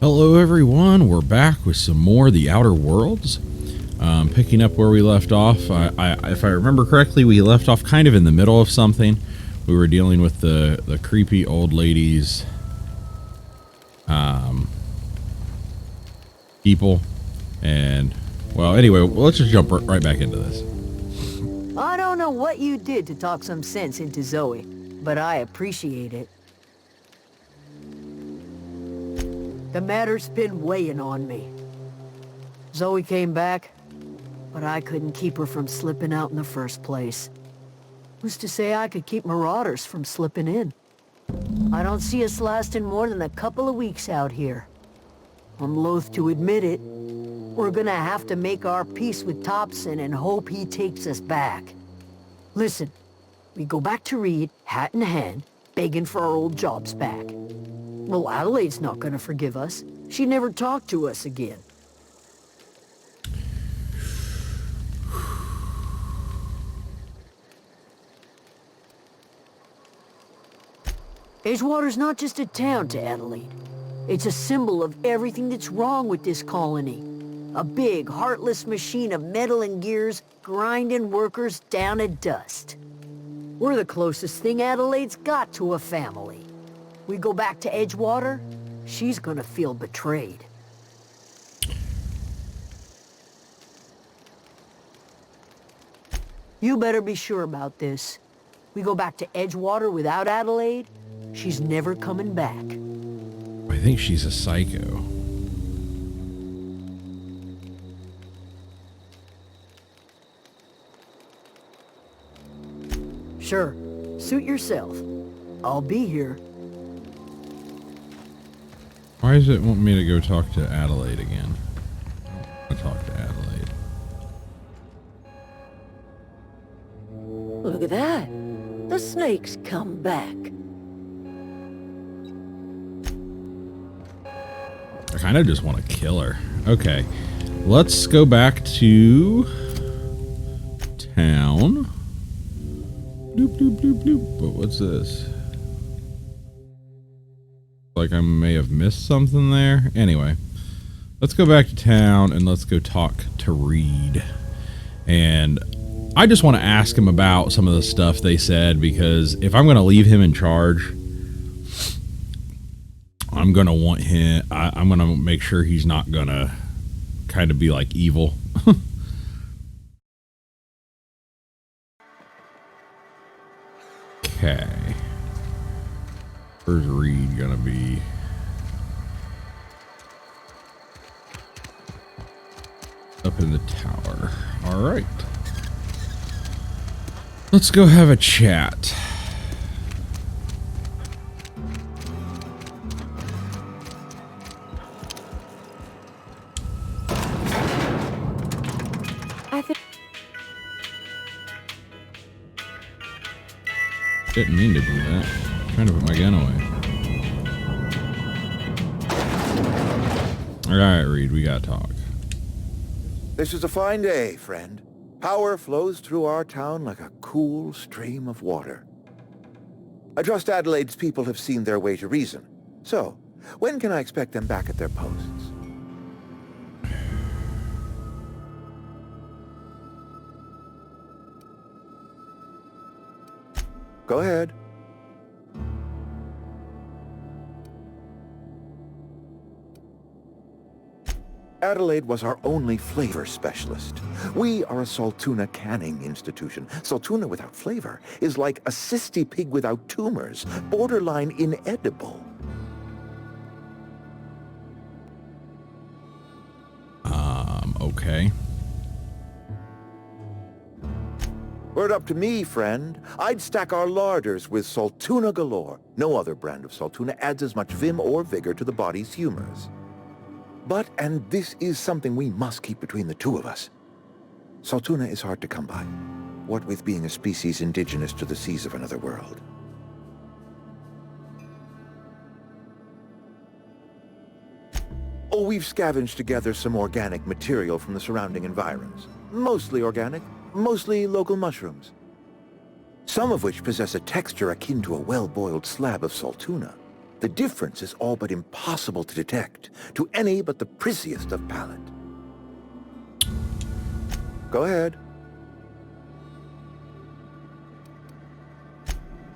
Hello everyone, we're back with some more of the Outer Worlds. Picking up where we left off. If I remember correctly, we left off kind of in the middle of something. We were dealing with the creepy old lady's people. And, well, anyway, let's just jump right back into this. I don't know what you did to talk some sense into Zoe, but I appreciate it. The matter's been weighing on me. Zoe came back, but I couldn't keep her from slipping out in the first place. Who's to say I could keep marauders from slipping in? I don't see us lasting more than a couple of weeks out here. I'm loath to admit it. We're gonna have to make our peace with Thompson and hope he takes us back. Listen, we go back to Reed, hat in hand, begging for our old jobs back. Well, Adelaide's not gonna forgive us. She never talked to us again. Edgewater's not just a town to Adelaide. It's a symbol of everything that's wrong with this colony. A big, heartless machine of metal and gears grinding workers down to dust. We're the closest thing Adelaide's got to a family. We go back to Edgewater, she's gonna feel betrayed. You better be sure about this. We go back to Edgewater without Adelaide, she's never coming back. I think she's a psycho. Sure, suit yourself. I'll be here. Why does it want me to go talk to Adelaide again? I don't want to talk to Adelaide. Look at that. The snake's come back. I kind of just want to kill her. Okay, let's go back to town. Doop, doop, doop, doop. But what's this? Like I may have missed something there. Anyway, let's go back to town and let's go talk to Reed. And I just want to ask him about some of the stuff they said, because if I'm going to leave him in charge, I'm going to want him, I'm going to make sure he's not going to kind of be like evil. Okay. Where's Reed gonna be? Up in the tower. Alright. Let's go have a chat. Didn't mean to do that. I'm trying to put my gun away. Alright, Reed, we gotta talk. This is a fine day, friend. Power flows through our town like a cool stream of water. I trust Adelaide's people have seen their way to reason. So, when can I expect them back at their posts? Go ahead. Adelaide was our only flavor specialist. We are a Saltuna canning institution. Saltuna without flavor is like a cysty pig without tumors, borderline inedible. Okay. Were it up to me, friend, I'd stack our larders with Saltuna galore. No other brand of Saltuna adds as much vim or vigor to the body's humors. But, and this is something we must keep between the two of us, Saltuna is hard to come by, what with being a species indigenous to the seas of another world. Oh, we've scavenged together some organic material from the surrounding environs. Mostly organic, mostly local mushrooms. Some of which possess a texture akin to a well-boiled slab of Saltuna. The difference is all but impossible to detect to any but the prissiest of palate. Go ahead.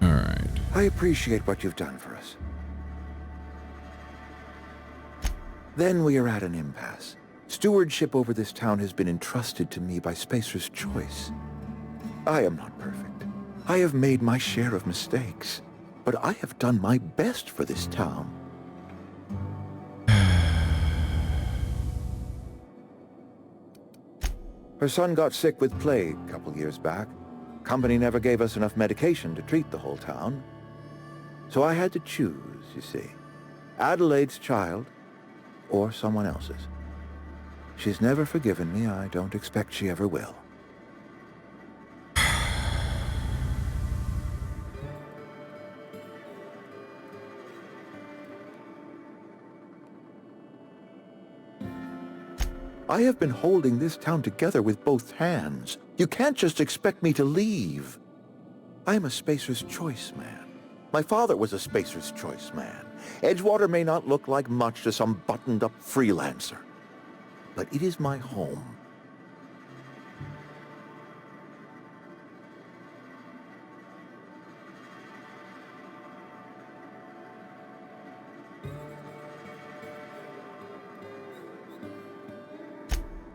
All right. I appreciate what you've done for us. Then we are at an impasse. Stewardship over this town has been entrusted to me by Spacer's choice. I am not perfect. I have made my share of mistakes, but I have done my best for this town. Her son got sick with plague a couple years back. Company never gave us enough medication to treat the whole town. So I had to choose, you see. Adelaide's child or someone else's. She's never forgiven me. I don't expect she ever will. I have been holding this town together with both hands. You can't just expect me to leave. I'm a Spacer's Choice man. My father was a Spacer's Choice man. Edgewater may not look like much to some buttoned-up freelancer, but it is my home.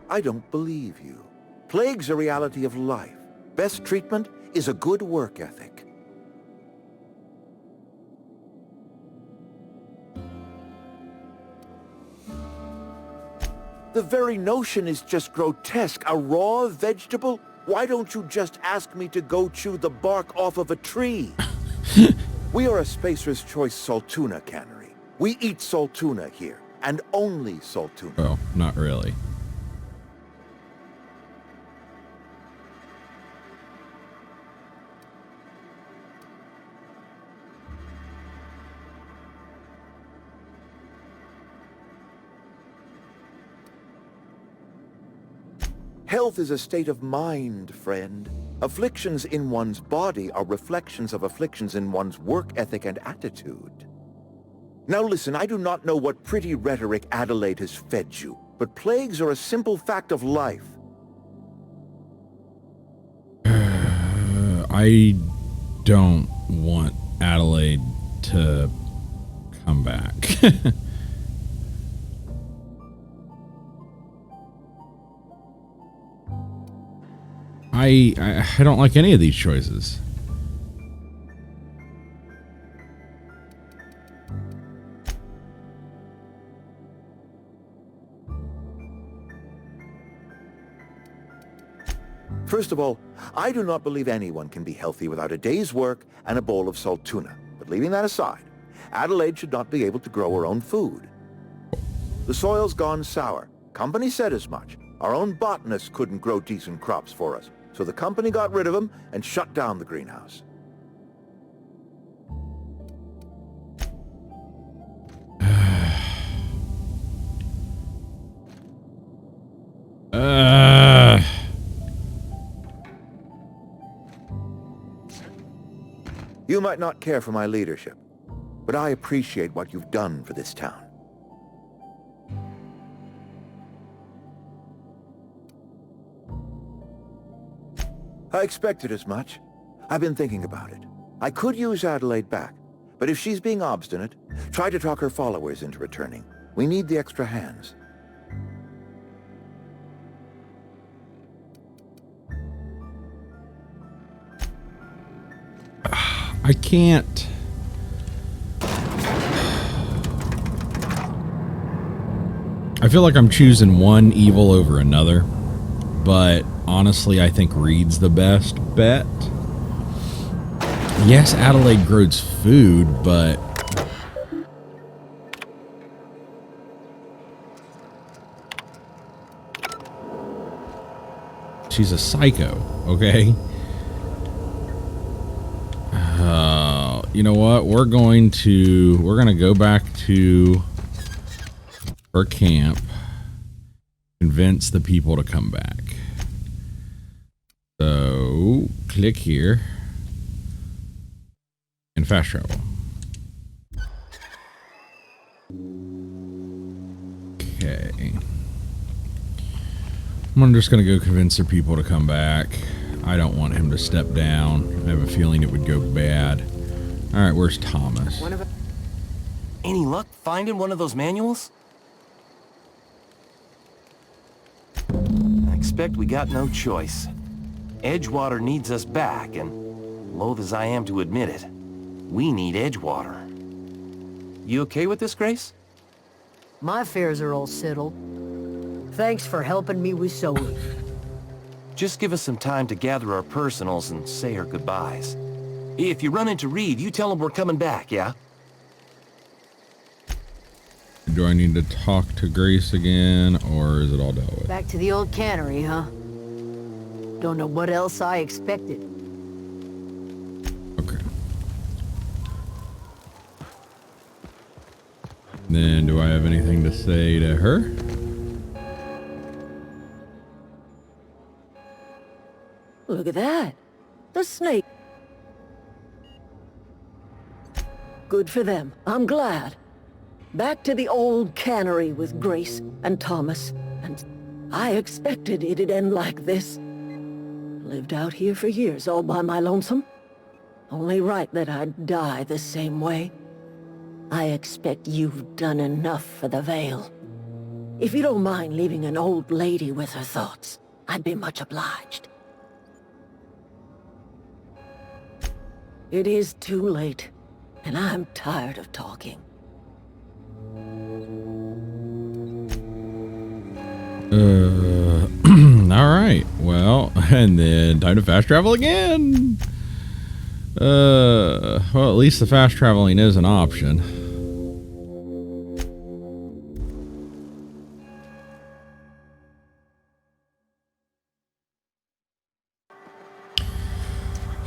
I don't believe you. Plague's a reality of life. Best treatment is a good work ethic. The very notion is just grotesque. A raw vegetable? Why don't you just ask me to go chew the bark off of a tree? We are a Spacer's Choice Saltuna cannery. We eat Saltuna here, and only Saltuna. Well, not really. Health is a state of mind, friend. Afflictions in one's body are reflections of afflictions in one's work ethic and attitude. Now listen, I do not know what pretty rhetoric Adelaide has fed you, but plagues are a simple fact of life. I don't want Adelaide to come back. I don't like any of these choices. First of all, I do not believe anyone can be healthy without a day's work and a bowl of salt tuna. But leaving that aside, Adelaide should not be able to grow her own food. The soil's gone sour. Company said as much. Our own botanists couldn't grow decent crops for us, so the company got rid of them and shut down the greenhouse. You might not care for my leadership, but I appreciate what you've done for this town. I expected as much. I've been thinking about it. I could use Adelaide back, but if she's being obstinate, try to talk her followers into returning. We need the extra hands. I can't. I feel like I'm choosing one evil over another, but honestly, I think Reed's the best bet. Yes, Adelaide grows food, but she's a psycho, okay? You know what? We're gonna go back to our camp, convince the people to come back. So click here and fast travel. Okay. I'm just going to go convince their people to come back. I don't want him to step down. I have a feeling it would go bad. All right, where's Thomas? Any luck finding one of those manuals? I expect we got no choice. Edgewater needs us back, and loath as I am to admit it, we need Edgewater. You okay with this, Grace? My affairs are all settled. Thanks for helping me with Zoe. Just give us some time to gather our personals and say our goodbyes. If you run into Reed, you tell him we're coming back, yeah? Do I need to talk to Grace again, or is it all dealt with? Back to the old cannery, huh? Don't know what else I expected. Okay. Then, do I have anything to say to her? Look at that. The snake. Good for them. I'm glad. Back to the old cannery with Grace and Thomas. And I expected it'd end like this. Lived out here for years all by my lonesome. Only right that I'd die the same way. I expect you've done enough for the Vale. If you don't mind leaving an old lady with her thoughts, I'd be much obliged. It is too late, and I'm tired of talking. All right. Well, and then time to fast travel again. Well, at least the fast traveling is an option.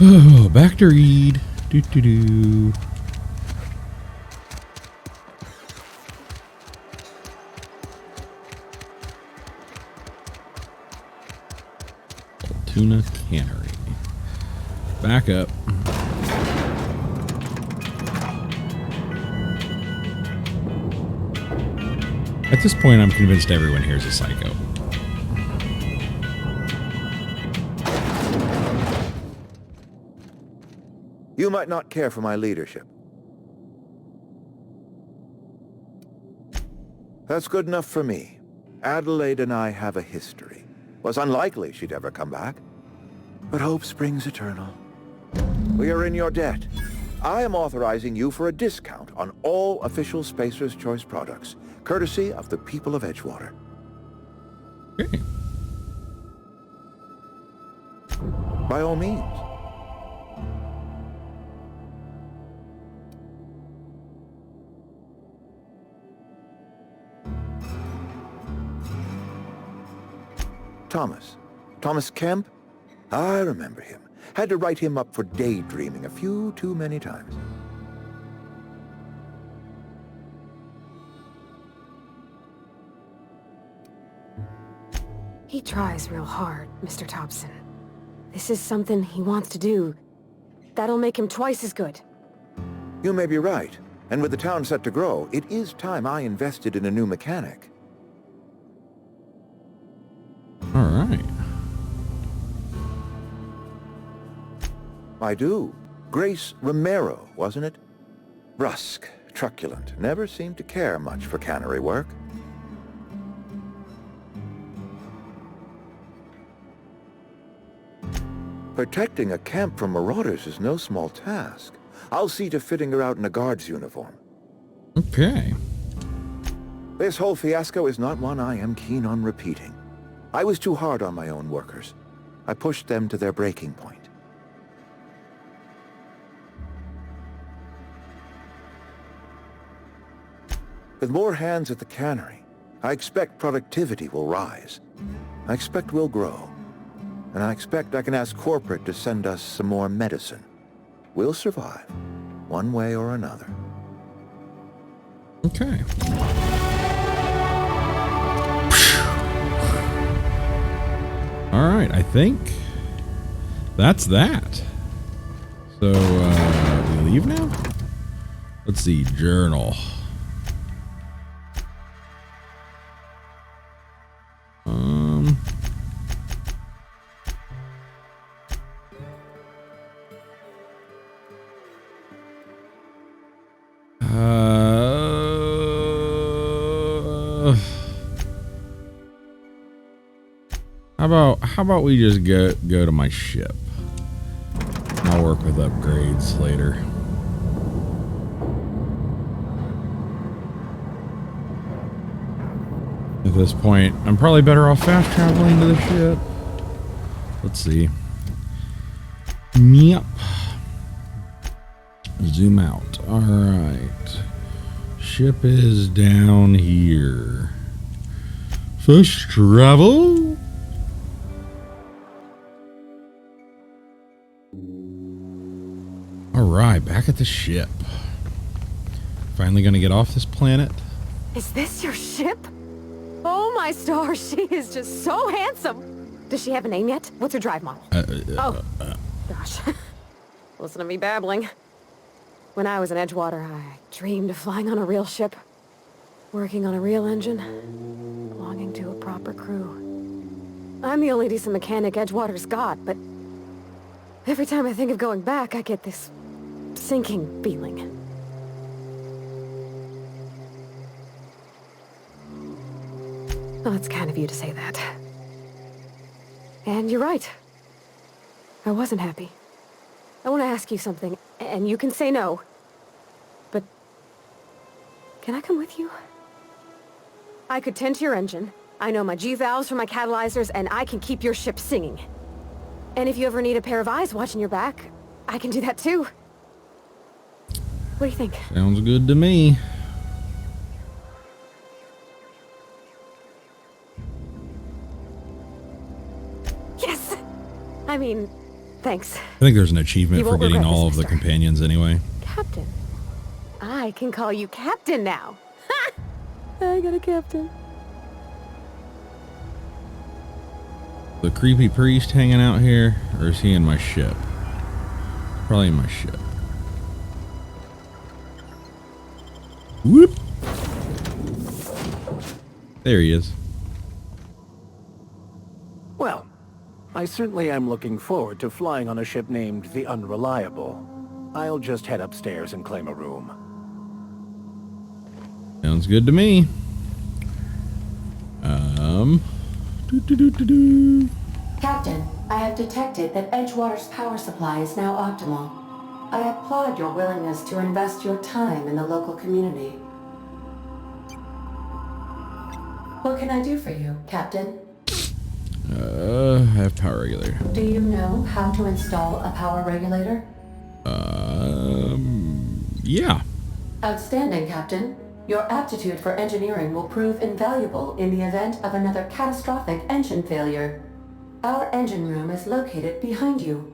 Oh, back to Reed. Do. Tuna Cannery. Back up. At this point, I'm convinced everyone here is a psycho. You might not care for my leadership. That's good enough for me. Adelaide and I have a history. Was unlikely she'd ever come back. But hope springs eternal. We are in your debt. I am authorizing you for a discount on all official Spacer's Choice products, courtesy of the people of Edgewater. Okay. By all means. Thomas Kemp? I remember him. Had to write him up for daydreaming a few too many times. He tries real hard, Mr. Thompson. This is something he wants to do. That'll make him twice as good. You may be right. And with the town set to grow, it is time I invested in a new mechanic. All right. I do. Grace Romero, wasn't it? Brusque, truculent, never seemed to care much for cannery work. Protecting a camp from marauders is no small task. I'll see to fitting her out in a guard's uniform. Okay. This whole fiasco is not one I am keen on repeating. I was too hard on my own workers. I pushed them to their breaking point. With more hands at the cannery, I expect productivity will rise. I expect we'll grow. And I expect I can ask corporate to send us some more medicine. We'll survive, one way or another. Okay. All right, I think that's that. So, we leave now? Let's see, journal. How about we just go to my ship? I'll work with upgrades later. At this point, I'm probably better off fast traveling to the ship. Let's see. Yep. Zoom out. Alright. Ship is down here. Fast travel. Alright, back at the ship. Finally gonna get off this planet. Is this your ship? Oh my stars, she is just so handsome. Does she have a name yet? What's her drive model? Gosh. Listen to me babbling. When I was in Edgewater, I dreamed of flying on a real ship, working on a real engine, belonging to a proper crew. I'm the only decent mechanic Edgewater's got, but every time I think of going back, I get this sinking feeling. Well, it's kind of you to say that. And you're right. I wasn't happy. I want to ask you something, and you can say no. But can I come with you? I could tend to your engine. I know my G-valves for my catalyzers, and I can keep your ship singing. And if you ever need a pair of eyes watching your back, I can do that too. What do you think? Sounds good to me. Yes! I mean, thanks. I think there's an achievement You for won't getting regret all this, of the mister. companions anyway. Captain. I can call you Captain now. Ha! I got a captain. The creepy priest hanging out here, or is he in my ship? Probably in my ship. Whoop! There he is. Well, I certainly am looking forward to flying on a ship named the Unreliable. I'll just head upstairs and claim a room. Sounds good to me. Captain, I have detected that Edgewater's power supply is now optimal. I applaud your willingness to invest your time in the local community. What can I do for you, Captain? I have power regulator. Do you know how to install a power regulator? Yeah. Outstanding, Captain. Your aptitude for engineering will prove invaluable in the event of another catastrophic engine failure. Our engine room is located behind you.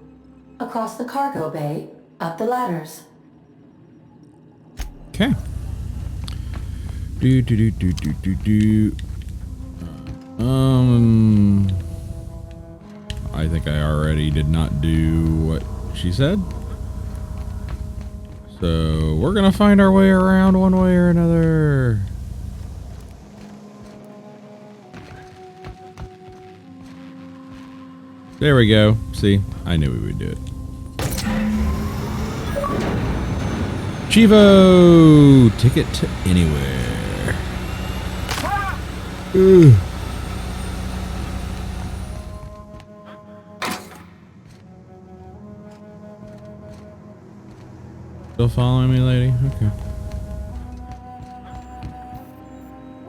Across the cargo bay, up the ladders. Okay. I think I already did not do what she said. So we're gonna find our way around one way or another. There we go. See, I knew we would do it. Chivo! Ticket to anywhere. Ugh. Still following me, lady? Okay.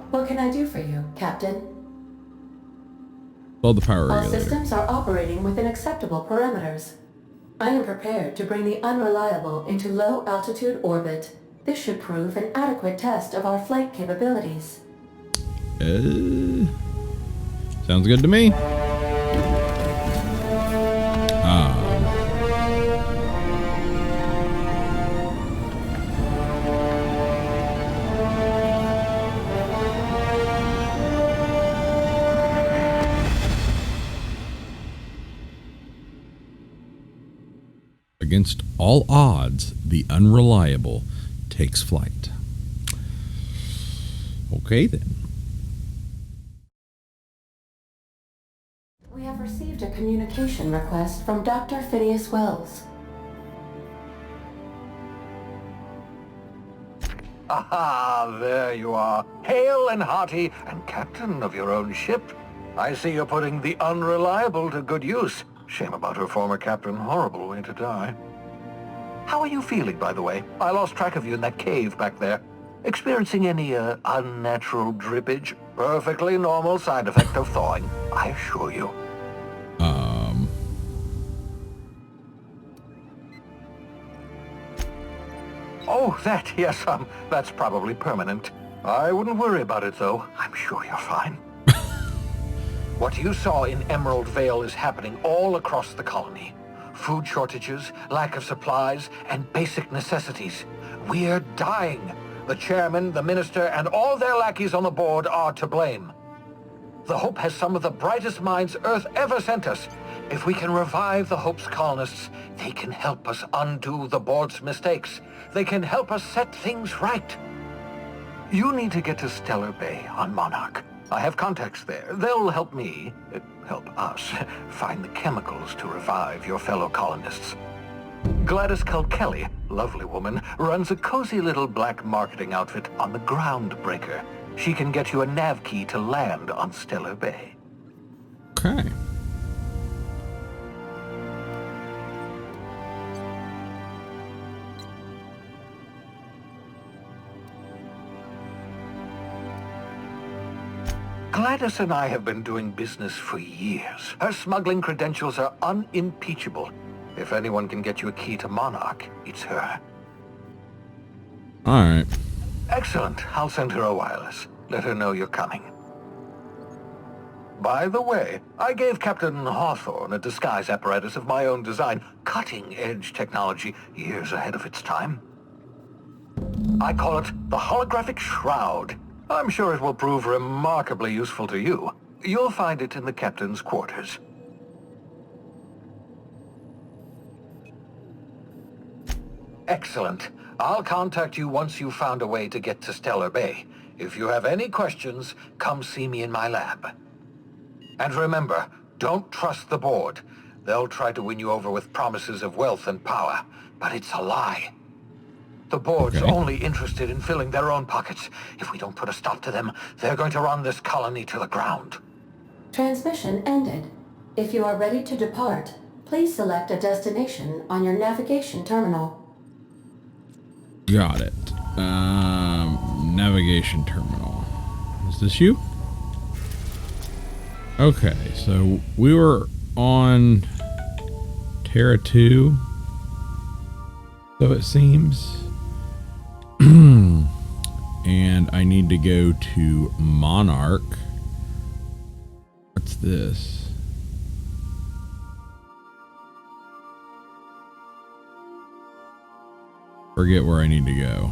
What can I do for you, Captain? Load the power All regulator. systems are operating within acceptable parameters. I am prepared to bring the Unreliable into low-altitude orbit. This should prove an adequate test of our flight capabilities. Sounds good to me. Against all odds, the Unreliable takes flight. Okay, then. We have received a communication request from Dr. Phineas Wells. Ah, there you are. Hale and hearty, and captain of your own ship. I see you're putting the Unreliable to good use. Shame about her former captain. Horrible way to die. How are you feeling, by the way? I lost track of you in that cave back there. Experiencing any, unnatural drippage? Perfectly normal side effect of thawing, I assure you. Oh, that, yes, that's probably permanent. I wouldn't worry about it, though. I'm sure you're fine. What you saw in Emerald Vale is happening all across the colony. Food shortages, lack of supplies, and basic necessities. We're dying. The chairman, the minister, and all their lackeys on the board are to blame. The Hope has some of the brightest minds Earth ever sent us. If we can revive the Hope's colonists, they can help us undo the board's mistakes. They can help us set things right. You need to get to Stellar Bay on Monarch. I have contacts there. They'll help me, help us, find the chemicals to revive your fellow colonists. Gladys Kelly, lovely woman, runs a cozy little black marketing outfit on the Groundbreaker. She can get you a nav key to land on Stellar Bay. Okay. Gladys and I have been doing business for years. Her smuggling credentials are unimpeachable. If anyone can get you a key to Monarch, it's her. All right. Excellent. I'll send her a wireless. Let her know you're coming. By the way, I gave Captain Hawthorne a disguise apparatus of my own design, cutting-edge technology, years ahead of its time. I call it the Holographic Shroud. I'm sure it will prove remarkably useful to you. You'll find it in the captain's quarters. Excellent. I'll contact you once you've found a way to get to Stellar Bay. If you have any questions, come see me in my lab. And remember, don't trust the board. They'll try to win you over with promises of wealth and power, but it's a lie. The board's only interested in filling their own pockets. If we don't put a stop to them, they're going to run this colony to the ground. Transmission ended. If you are ready to depart, please select a destination on your navigation terminal. Got it. Navigation terminal. Is this you? Okay, so we were on Terra 2, so it seems. And I need to go to Monarch. What's this? Forget where I need to go.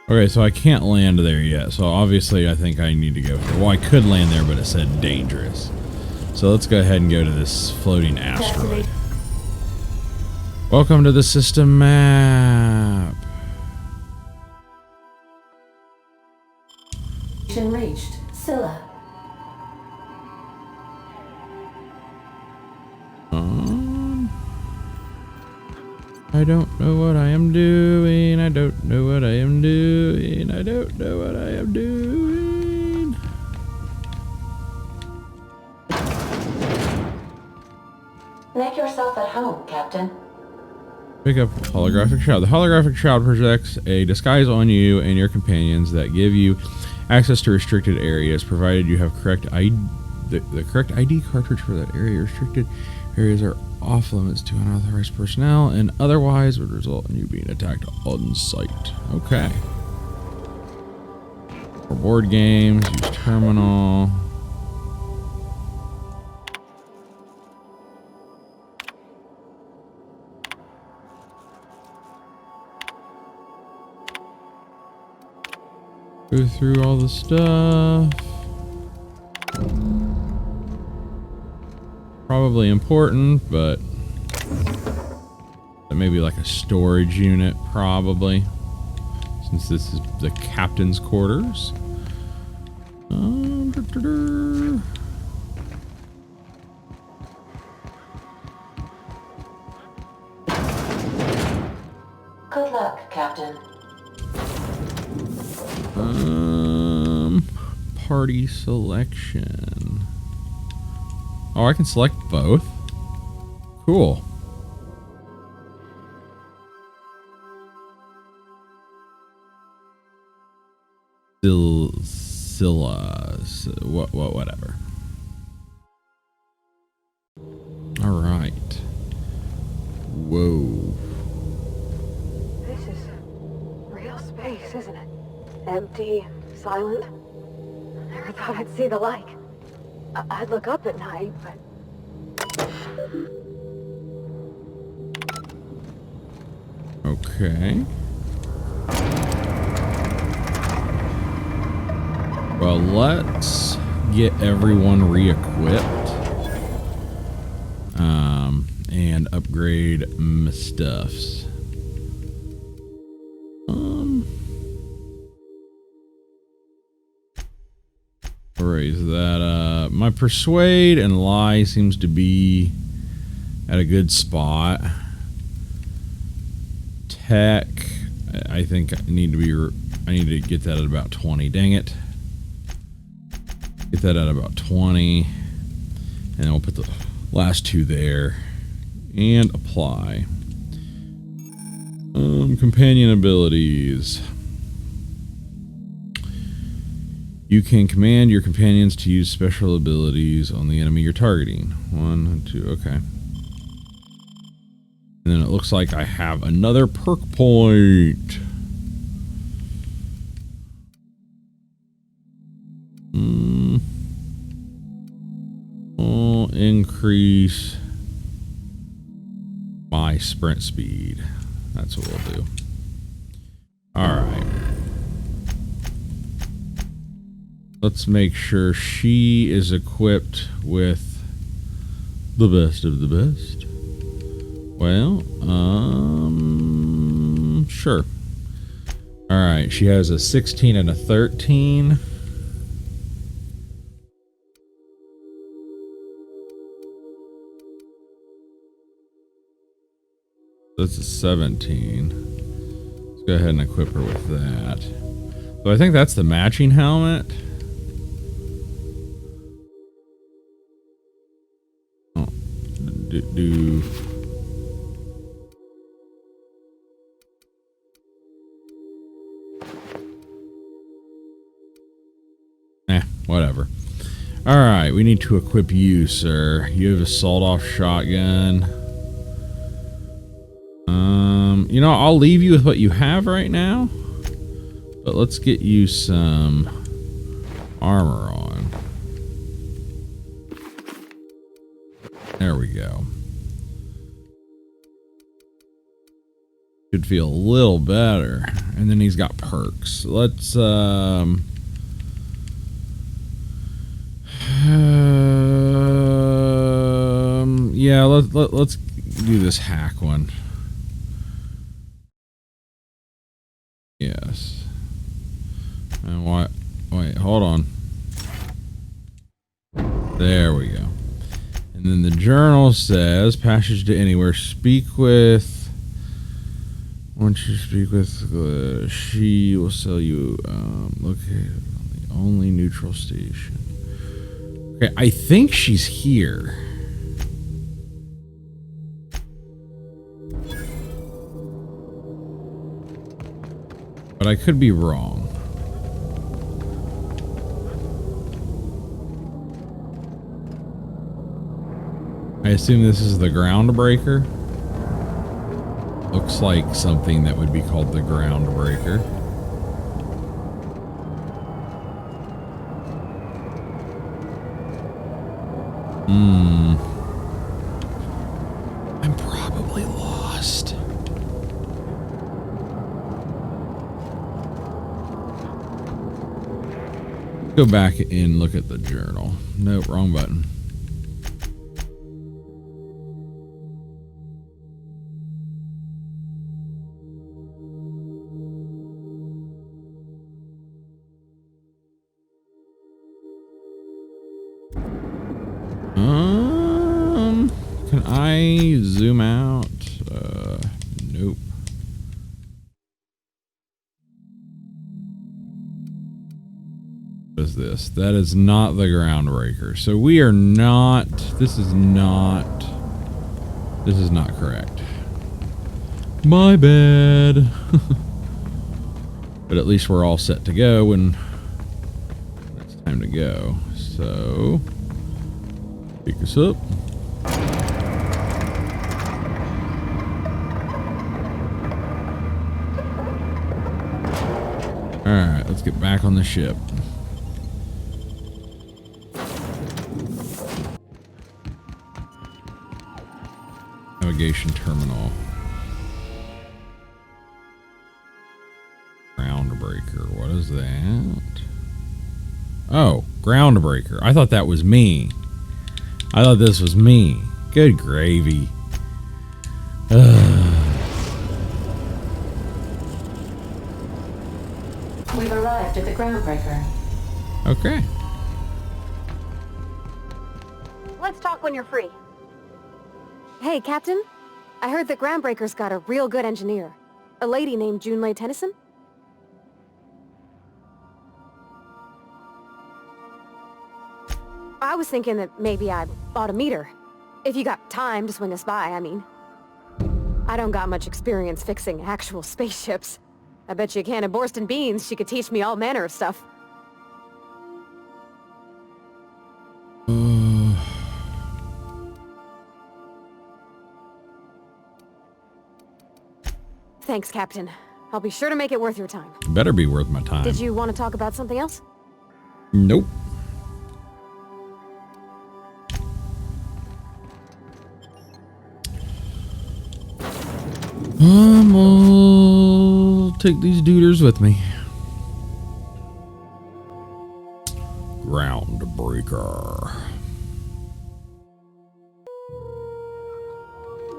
Okay, so I can't land there yet. So obviously I think I need to go here. Well, I could land there, but it said dangerous. So let's go ahead and go to this floating asteroid. Welcome to the system map. Mission reached. Scylla. I don't know what I am doing. I don't know what I am doing. I don't know what I am doing. Make yourself at home, Captain. Pick up holographic shroud. The holographic shroud projects a disguise on you and your companions that give you access to restricted areas, provided you have correct ID. The correct ID cartridge for that area. Restricted areas are off limits to unauthorized personnel and otherwise would result in you being attacked on sight. Okay. For board games, use terminal. Go through all the stuff. Probably important, but maybe like a storage unit, probably. It's since this is the captain's quarters. Good luck, Captain. Party selection. Oh, I can select both. Cool. Whatever. All right. Whoa. This is real space, isn't it? Empty, silent. Never thought I'd see the like. I'd look up at night, but... Okay. Well, let's get everyone re-equipped. And upgrade my stuffs. Raise that up. My persuade and lie seems to be at a good spot. Tech, I think I need to get that at about 20. Dang it. Get that at about 20. And then we'll put the last two there. And apply. Companion abilities. You can command your companions to use special abilities on the enemy you're targeting. 1, 2, okay. And then it looks like I have another perk point. I'll increase my sprint speed. That's what we'll do. Alright. Let's make sure she is equipped with the best of the best. Well, sure. Alright, she has a 16 and a 13. That's a 17. Let's go ahead and equip her with that. So I think that's the matching helmet. Oh, whatever. Alright, we need to equip you, sir. You have a sawed-off shotgun. You know, I'll leave you with what you have right now. But let's get you some armor on. There we go. Should feel a little better. And then he's got perks. Let's yeah, let's do this hack one. Yes. And what? Wait, hold on. There we go. And then the journal says, passage to anywhere. Speak with. Once you speak with, she will sell you. Located on the only neutral station. Okay, I think she's here. But I could be wrong. I assume this is the groundbreaker. Looks like something that would be called the groundbreaker. I'm probably lost. Go back and look at the journal. Nope, wrong button. Can I zoom out? Nope. What is this? That is not the groundbreaker. So we are not, this is not correct. My bad. But at least we're all set to go when it's time to go. So, pick us up. Alright, let's get back on the ship. Navigation terminal. Groundbreaker. What is that? Oh, groundbreaker. I thought that was me. I thought this was me. Good gravy. We've arrived at the groundbreaker. Okay. Let's talk when you're free. Hey, Captain. I heard that Groundbreaker's got a real good engineer. A lady named Junlei Tennyson? I was thinking that maybe I ought to meet her. If you got time to swing us by, I mean. I don't got much experience fixing actual spaceships. I bet you a can of Borston beans she could teach me all manner of stuff. Thanks, Captain. I'll be sure to make it worth your time. Better be worth my time. Did you want to talk about something else? Nope. I'll take these duders with me. Groundbreaker.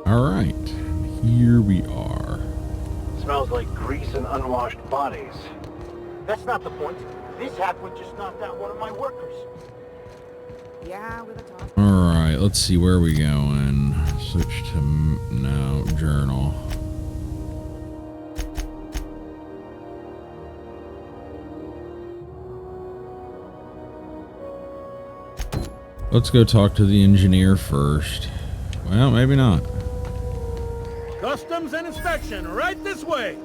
All right, here we are. Smells like grease and unwashed bodies. That's not the point. This halfwit just knocked out one of my workers. Yeah, with a talk. All right, let's see, where are we going? Switch to no journal. Let's go talk to the engineer first. Well, maybe not. Customs and inspection, right this way.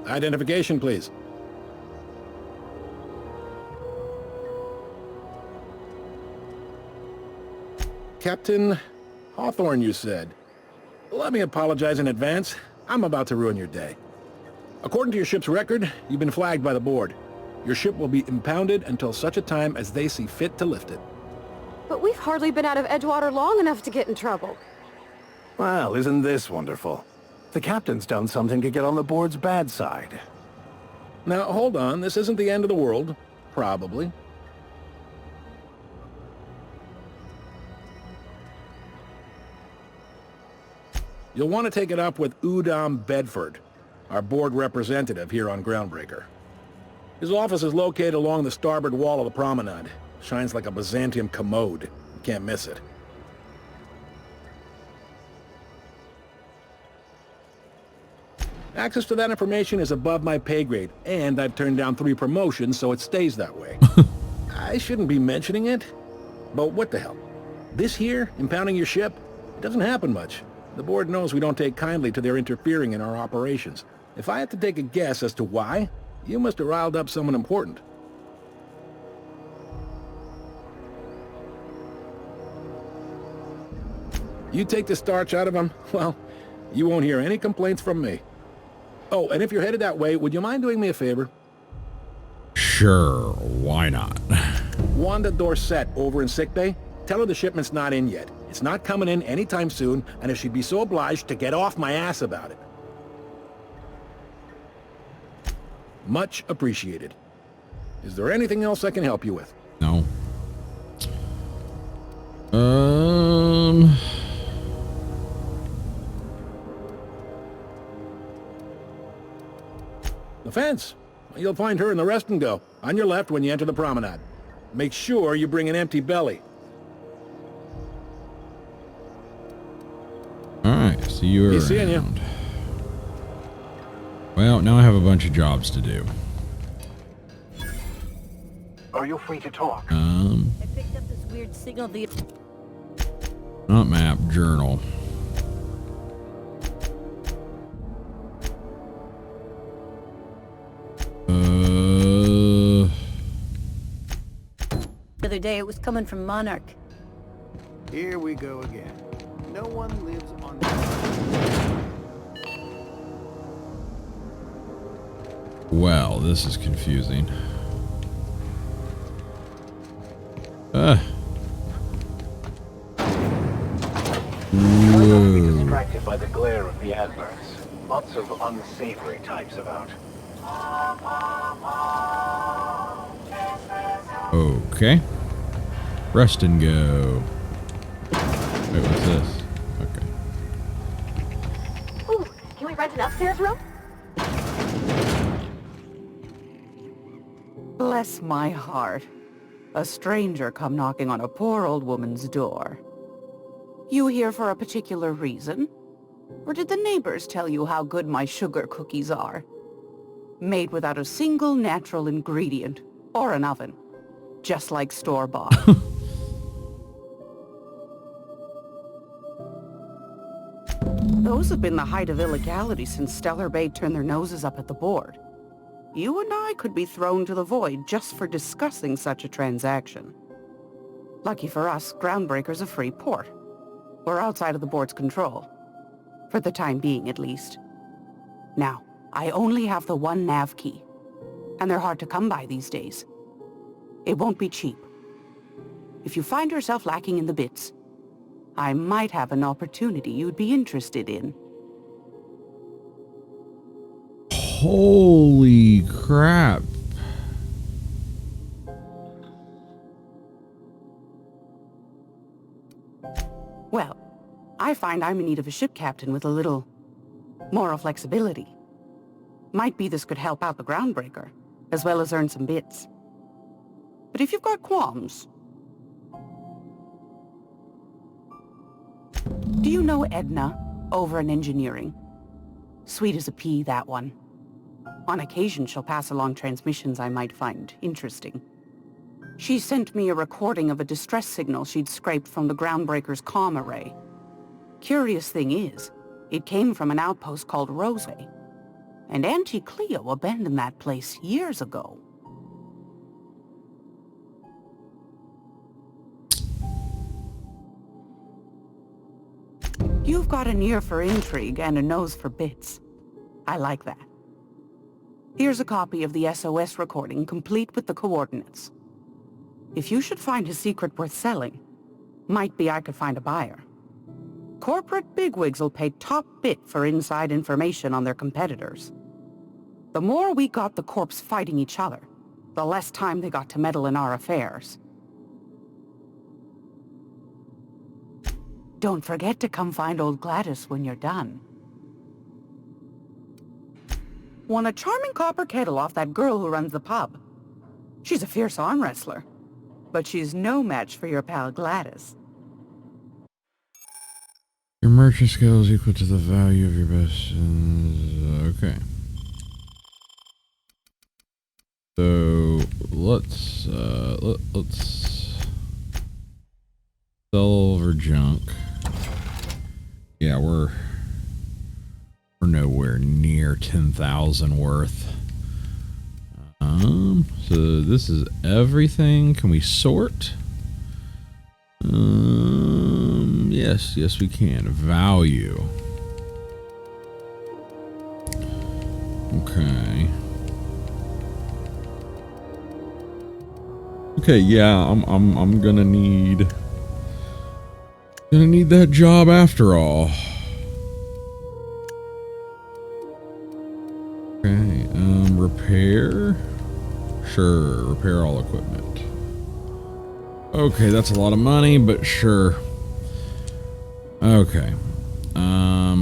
Identification, please. Captain Hawthorne, you said. Let me apologize in advance. I'm about to ruin your day. According to your ship's record, you've been flagged by the board. Your ship will be impounded until such a time as they see fit to lift it. But we've hardly been out of Edgewater long enough to get in trouble. Well, isn't this wonderful? The captain's done something to get on the board's bad side. Now, hold on. This isn't the end of the world. Probably. You'll want to take it up with Udom Bedford, our board representative here on Groundbreaker. His office is located along the starboard wall of the promenade. Shines like a Byzantium commode. You can't miss it. Access to that information is above my pay grade, and I've turned down 3 promotions, so it stays that way. I shouldn't be mentioning it, but what the hell? This here, impounding your ship, it doesn't happen much. The board knows we don't take kindly to their interfering in our operations. If I had to take a guess as to why, you must have riled up someone important. You take the starch out of them, well, you won't hear any complaints from me. Oh, and if you're headed that way, would you mind doing me a favor? Sure, why not? Wanda Dorset over in sickbay, tell her the shipment's not in yet. It's not coming in anytime soon, and if she'd be so obliged to get off my ass about it. Much appreciated. Is there anything else I can help you with? No. The fence. You'll find her in the rest and go, on your left when you enter the promenade. Make sure you bring an empty belly. See you around. Be seeing you. Well, now I have a bunch of jobs to do. Are you free to talk? I picked up this weird signal the... Not map, journal. The other day it was coming from Monarch. Here we go again. No one lives on Well, this is confusing. Try not to be Whoa. distracted by the glare of the adverts. Lots of unsavory types about. Okay. Rest and go. Wait, what's this? Okay. Ooh, can we rent an upstairs room? Bless my heart. A stranger come knocking on a poor old woman's door. You here for a particular reason? Or did the neighbors tell you how good my sugar cookies are? Made without a single natural ingredient, or an oven. Just like store-bought. Those have been the height of illegality since Stellar Bay turned their noses up at the board. You and I could be thrown to the void just for discussing such a transaction. Lucky for us, Groundbreaker's a free port. We're outside of the board's control. For the time being, at least. Now, I only have the one nav key. And they're hard to come by these days. It won't be cheap. If you find yourself lacking in the bits, I might have an opportunity you'd be interested in. Holy crap. Well, I find I'm in need of a ship captain with a little moral flexibility. Might be this could help out the Groundbreaker, as well as earn some bits. But if you've got qualms... Do you know Edna, over in engineering? Sweet as a pea, that one. On occasion, she'll pass along transmissions I might find interesting. She sent me a recording of a distress signal she'd scraped from the Groundbreaker's comm array. Curious thing is, it came from an outpost called Rose, and Auntie Cleo abandoned that place years ago. You've got an ear for intrigue and a nose for bits. I like that. Here's a copy of the SOS recording, complete with the coordinates. If you should find a secret worth selling, might be I could find a buyer. Corporate bigwigs will pay top bit for inside information on their competitors. The more we got the corps fighting each other, the less time they got to meddle in our affairs. Don't forget to come find old Gladys when you're done. Won a charming copper kettle off that girl who runs the pub. She's a fierce arm wrestler, but she's no match for your pal Gladys. Your merchant skill is equal to the value of your best... okay. So, let's sell over junk. Yeah, we're nowhere near 10,000 worth. So this is everything. Can we sort? Yes, we can. Value. Okay. Okay, yeah, I'm gonna need that job after all. Okay, repair. Sure, repair all equipment. Okay, that's a lot of money, but sure. Okay.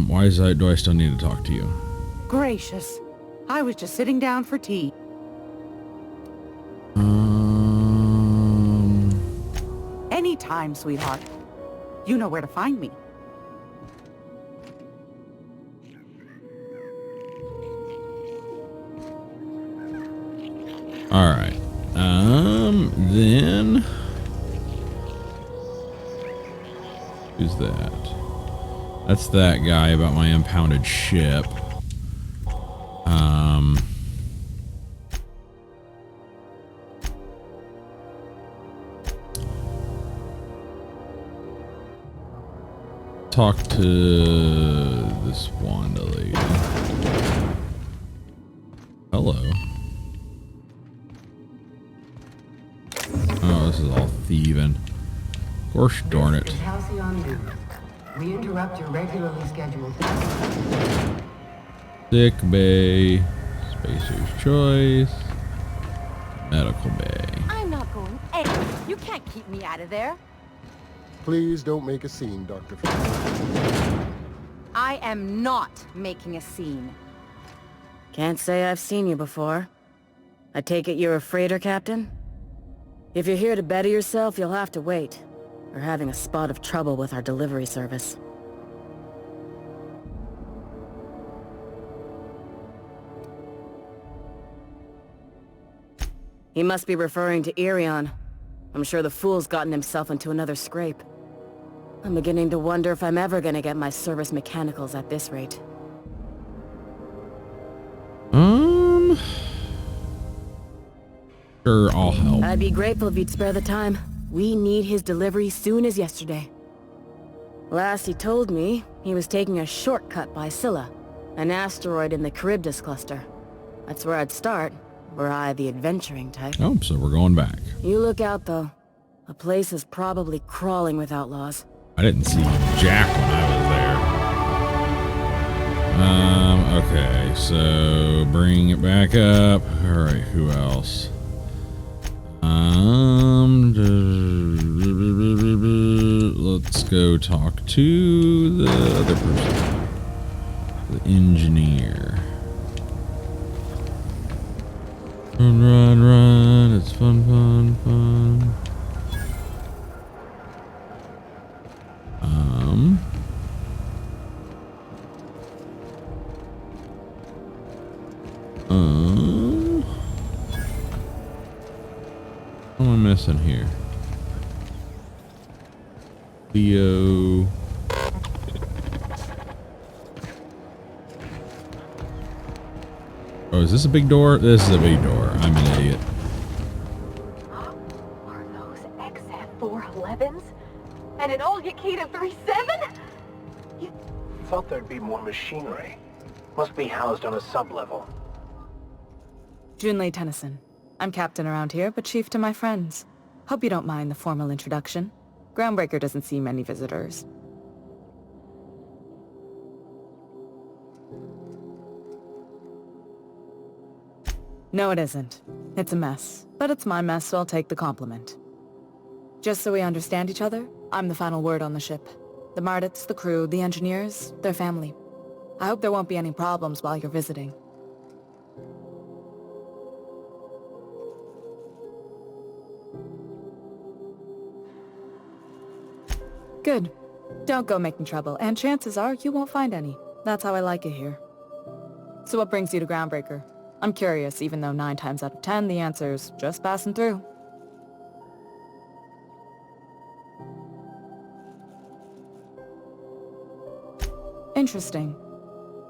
Why is that? Do I still need to talk to you? Gracious. I was just sitting down for tea. Anytime, sweetheart. You know where to find me. Alright. Then... Who's that? That's that guy about my impounded ship. Talk to this Wanda lady. Hello. Oh, this is all thieving. Gosh darn it. Halcyon, we interrupt your regularly scheduled. Sick bay. Spacer's choice. Medical bay. I'm not going anywhere. You can't keep me out of there. Please don't make a scene, Dr. I am not making a scene. Can't say I've seen you before. I take it you're a freighter captain? If you're here to better yourself, you'll have to wait. We're having a spot of trouble with our delivery service. He must be referring to Irion. I'm sure the fool's gotten himself into another scrape. I'm beginning to wonder if I'm ever gonna get my service mechanicals at this rate. Sure, I'll help. I'd be grateful if you'd spare the time. We need his delivery soon as yesterday. Last he told me, he was taking a shortcut by Scylla, an asteroid in the Charybdis cluster. That's where I'd start, were I the adventuring type. Oh, so we're going back. You look out, though. The place is probably crawling with outlaws. I didn't see Jack when I was there. Okay, so bring it back up. All right, who else? Let's go talk to the other person. The engineer. Run, run, run. It's fun, fun, fun. What am I missing here? Leo. Oh, is this a big door? This is a big door. I'm an idiot. Are those XF411s? And an old Yakita 37? Thought there'd be more machinery. Must be housed on a sub-level. Junlei Tennyson. I'm captain around here, but chief to my friends. Hope you don't mind the formal introduction. Groundbreaker doesn't see many visitors. No, it isn't. It's a mess. But it's my mess, so I'll take the compliment. Just so we understand each other, I'm the final word on the ship. The Mardits, the crew, the engineers, their family. I hope there won't be any problems while you're visiting. Good. Don't go making trouble, and chances are you won't find any. That's how I like it here. So what brings you to Groundbreaker? I'm curious, even though 9 times out of 10 the answer's just passing through. Interesting.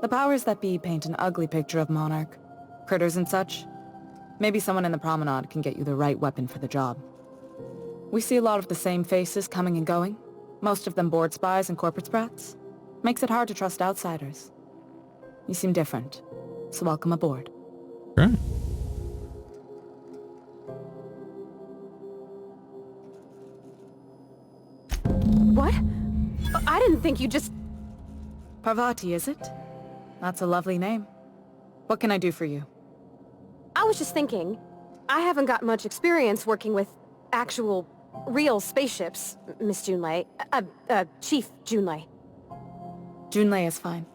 The powers that be paint an ugly picture of Monarch. Critters and such. Maybe someone in the promenade can get you the right weapon for the job. We see a lot of the same faces coming and going. Most of them board spies and corporate sprats. Makes it hard to trust outsiders. You seem different, so welcome aboard. Right. What? I didn't think you just... Parvati, is it? That's a lovely name. What can I do for you? I was just thinking, I haven't got much experience working with actual, real spaceships, Miss Junlei. Chief Junlei. Junlei is fine.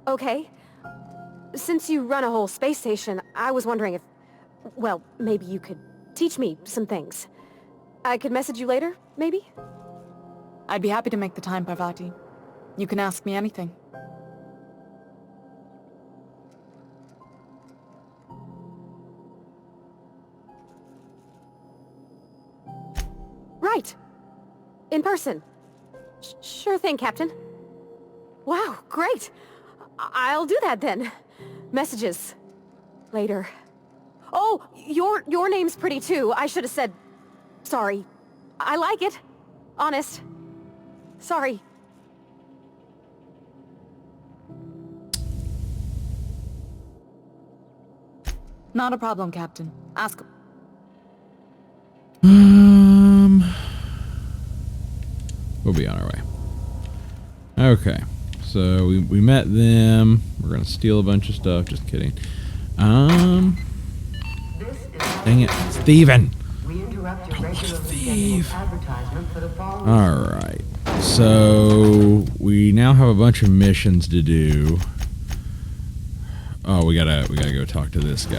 Okay. Since you run a whole space station, I was wondering if... Well, maybe you could teach me some things. I could message you later, maybe? I'd be happy to make the time, Parvati. You can ask me anything. right. In person. Sure thing, Captain. Wow, great. I'll do that then. Messages. Later. Oh, your name's pretty too. I should have said... Sorry. I like it. Honest. Sorry. Not a problem, Captain. Ask him. We'll be on our way. Okay. So we met them. We're gonna steal a bunch of stuff. Just kidding. Dang it, Steven! Thief. Alright. So we now have a bunch of missions to do. Oh, we gotta go talk to this guy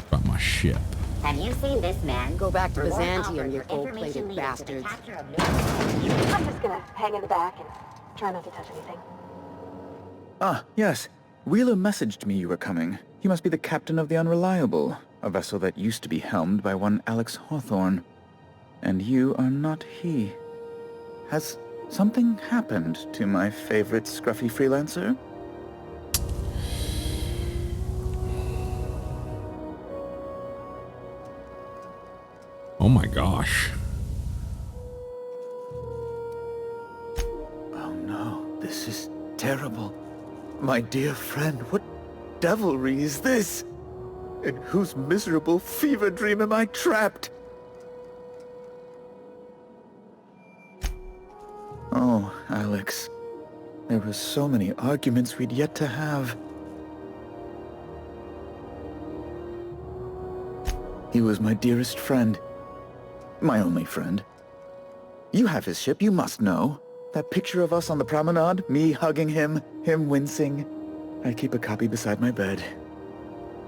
about my ship. Have you seen this man? Go back to Byzantium, you gold-plated bastards. I'm just gonna hang in the back and try not to touch anything. Ah, yes. Wheeler messaged me you were coming. He must be the captain of the Unreliable, a vessel that used to be helmed by one Alex Hawthorne. And you are not he. Has something happened to my favorite scruffy freelancer? Oh my gosh. Oh no, this is terrible. My dear friend, what devilry is this? In whose miserable fever dream am I trapped? Oh, Alex. There were so many arguments we'd yet to have. He was my dearest friend. My only friend. You have his ship, you must know. That picture of us on the promenade, me hugging him, him wincing. I keep a copy beside my bed.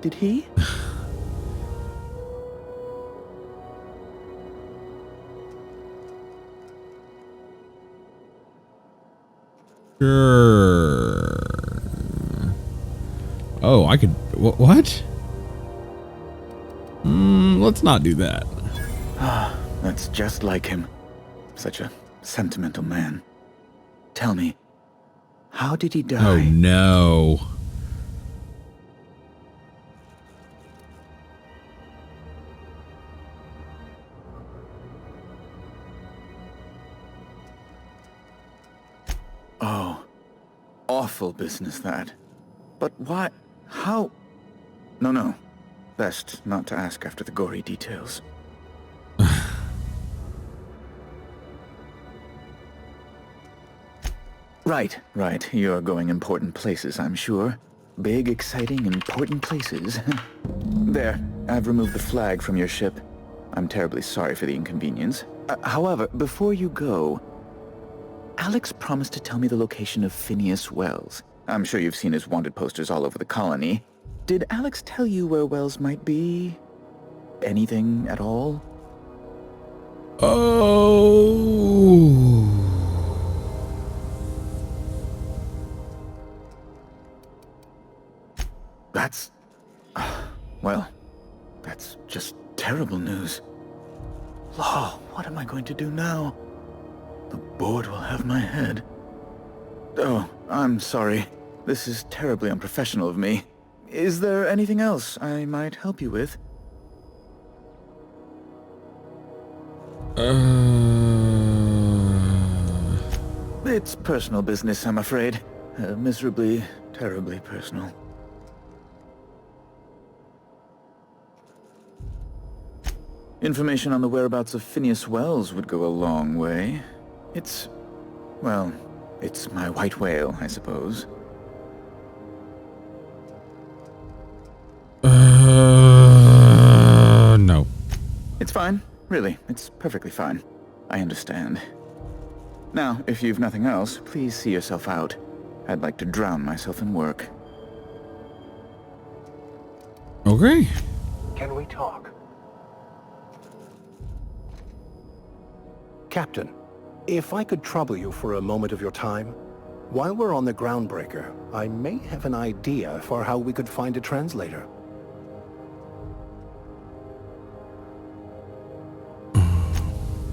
Did he? Sure. Oh, I could... What? Let's not do that. Ah, that's just like him. Such a sentimental man. Tell me, how did he die? Oh, no. Oh, awful business that. But why? How? No. Best not to ask after the gory details. Right. You're going important places, I'm sure. Big, exciting, important places. There, I've removed the flag from your ship. I'm terribly sorry for the inconvenience. However, before you go, Alex promised to tell me the location of Phineas Wells. I'm sure you've seen his wanted posters all over the colony. Did Alex tell you where Wells might be? Anything at all? Oh. That's... well, that's just terrible news. Law, what am I going to do now? The board will have my head. Oh, I'm sorry. This is terribly unprofessional of me. Is there anything else I might help you with? It's personal business, I'm afraid. Miserably, terribly personal. Information on the whereabouts of Phineas Wells would go a long way. It's my white whale, I suppose. No. It's fine. Really, it's perfectly fine. I understand. Now, if you've nothing else, please see yourself out. I'd like to drown myself in work. Okay. Can we talk? Captain, if I could trouble you for a moment of your time, while we're on the Groundbreaker, I may have an idea for how we could find a translator.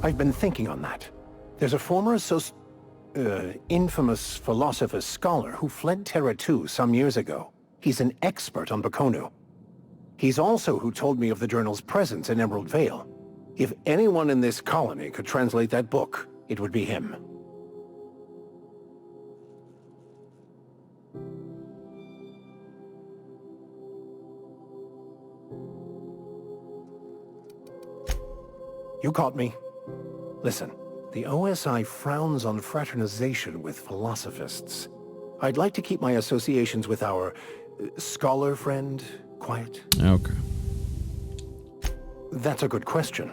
I've been thinking on that. There's a former infamous philosopher scholar who fled Terra 2 some years ago. He's an expert on Bakonu. He's also who told me of the journal's presence in Emerald Vale. If anyone in this colony could translate that book, it would be him. You caught me. Listen, the OSI frowns on fraternization with philosophists. I'd like to keep my associations with our scholar friend quiet. Okay. That's a good question.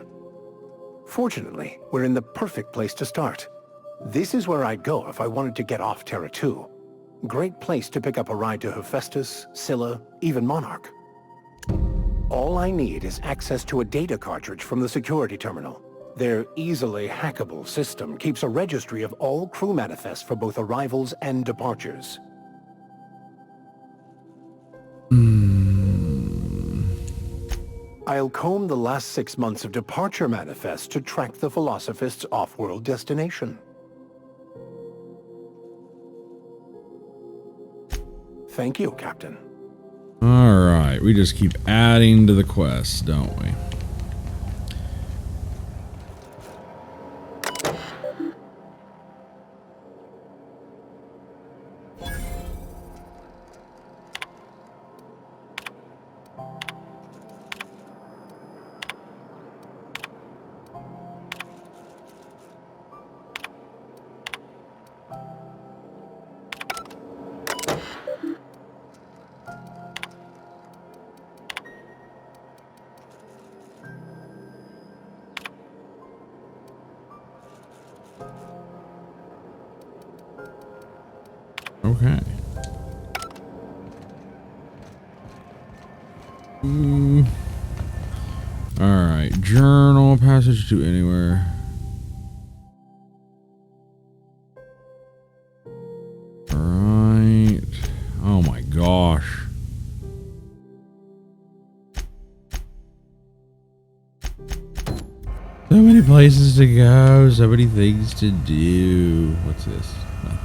Fortunately, we're in the perfect place to start. This is where I'd go if I wanted to get off Terra 2. Great place to pick up a ride to Hephaestus, Scylla, even Monarch. All I need is access to a data cartridge from the security terminal. Their easily hackable system keeps a registry of all crew manifests for both arrivals and departures. I'll comb the last 6 months of departure manifests to track the Philosophist's off-world destination. Thank you, Captain. Alright, we just keep adding to the quest, don't we? Okay. Alright, journal, passage to anywhere. Alright. Oh my gosh. So many places to go, so many things to do. What's this? Nothing.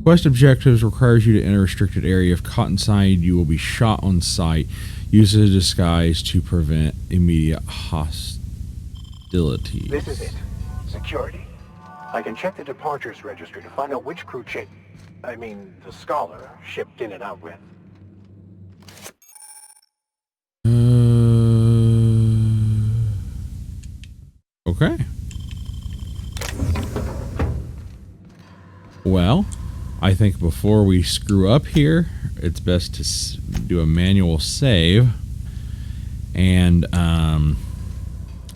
Quest objectives requires you to enter a restricted area. If caught inside, you will be shot on sight. Use a disguise to prevent immediate hostilities. This is it. Security. I can check the departures registry to find out which crew the scholar shipped in and out with. Okay. Well, I think before we screw up here, it's best to do a manual save. And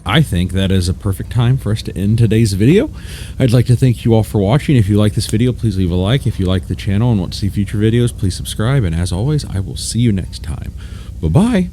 I think that is a perfect time for us to end today's video. I'd like to thank you all for watching. If you like this video, please leave a like. If you like the channel and want to see future videos, please subscribe. And as always, I will see you next time. Bye-bye.